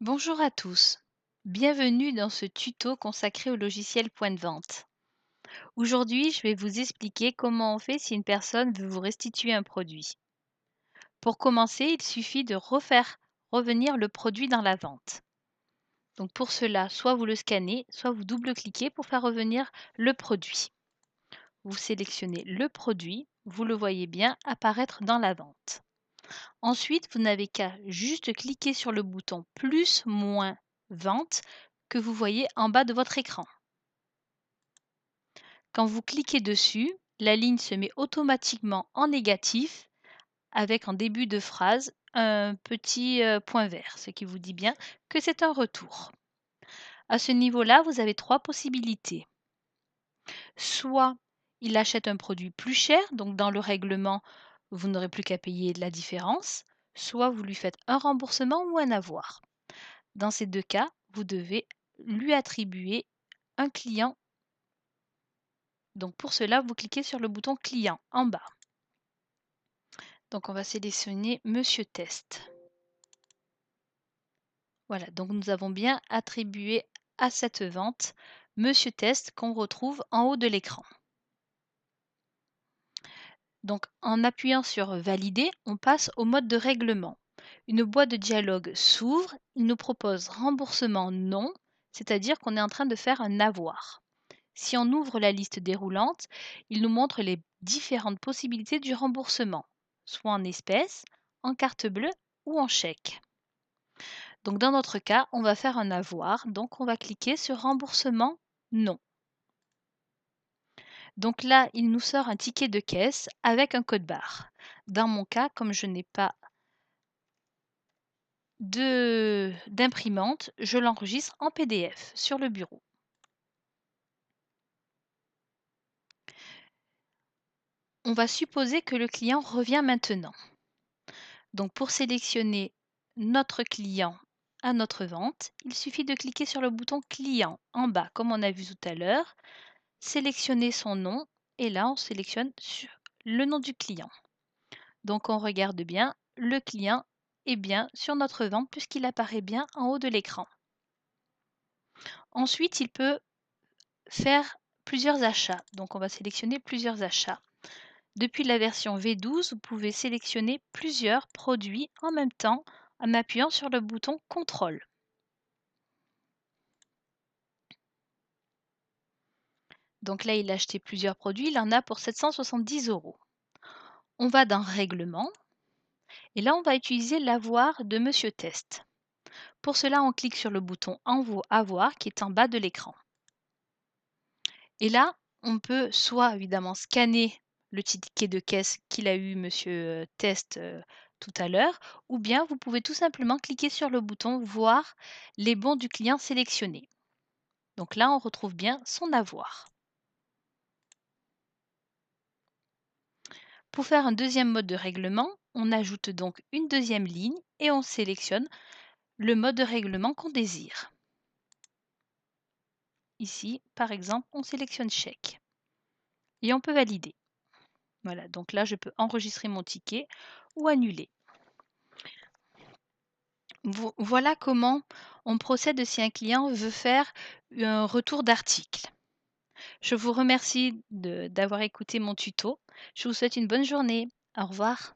Bonjour à tous, bienvenue dans ce tuto consacré au logiciel Point de vente. Aujourd'hui, je vais vous expliquer comment on fait si une personne veut vous restituer un produit. Pour commencer, il suffit de refaire revenir le produit dans la vente. Donc pour cela, soit vous le scannez, soit vous double-cliquez pour faire revenir le produit. Vous sélectionnez le produit, vous le voyez bien apparaître dans la vente. Ensuite, vous n'avez qu'à juste cliquer sur le bouton plus moins vente que vous voyez en bas de votre écran. Quand vous cliquez dessus, la ligne se met automatiquement en négatif avec en début de phrase un petit point vert, ce qui vous dit bien que c'est un retour. À ce niveau-là, vous avez trois possibilités. Soit il achète un produit plus cher, donc dans le règlement, vous n'aurez plus qu'à payer la différence, soit vous lui faites un remboursement ou un avoir. Dans ces deux cas, vous devez lui attribuer un client. Donc pour cela, vous cliquez sur le bouton client en bas. Donc on va sélectionner Monsieur Test. Voilà, donc nous avons bien attribué à cette vente Monsieur Test qu'on retrouve en haut de l'écran. Donc en appuyant sur Valider, on passe au mode de règlement. Une boîte de dialogue s'ouvre, il nous propose remboursement non, c'est-à-dire qu'on est en train de faire un avoir. Si on ouvre la liste déroulante, il nous montre les différentes possibilités du remboursement, soit en espèces, en carte bleue ou en chèque. Donc dans notre cas, on va faire un avoir, donc on va cliquer sur remboursement non. Donc là, il nous sort un ticket de caisse avec un code barre. Dans mon cas, comme je n'ai pas d'imprimante, je l'enregistre en PDF sur le bureau. On va supposer que le client revient maintenant. Donc pour sélectionner notre client à notre vente, il suffit de cliquer sur le bouton client en bas, comme on a vu tout à l'heure, sélectionner son nom et là on sélectionne sur le nom du client. Donc on regarde bien, le client est bien sur notre vente puisqu'il apparaît bien en haut de l'écran. Ensuite, il peut faire plusieurs achats. Donc on va sélectionner plusieurs achats. Depuis la version V12, vous pouvez sélectionner plusieurs produits en même temps en appuyant sur le bouton contrôle. Donc là, il a acheté plusieurs produits, il en a pour 770 €. On va dans Règlement et là, on va utiliser l'avoir de Monsieur Test. Pour cela, on clique sur le bouton Avoir qui est en bas de l'écran. Et là, on peut soit évidemment scanner le ticket de caisse qu'il a eu Monsieur Test tout à l'heure, ou bien vous pouvez tout simplement cliquer sur le bouton Voir les bons du client sélectionnés. Donc là, on retrouve bien son avoir. Pour faire un deuxième mode de règlement, on ajoute donc une deuxième ligne et on sélectionne le mode de règlement qu'on désire. Ici, par exemple, on sélectionne chèque et on peut valider. Voilà, donc là, je peux enregistrer mon ticket ou annuler. Voilà comment on procède si un client veut faire un retour d'article. Je vous remercie d'avoir écouté mon tuto. Je vous souhaite une bonne journée. Au revoir.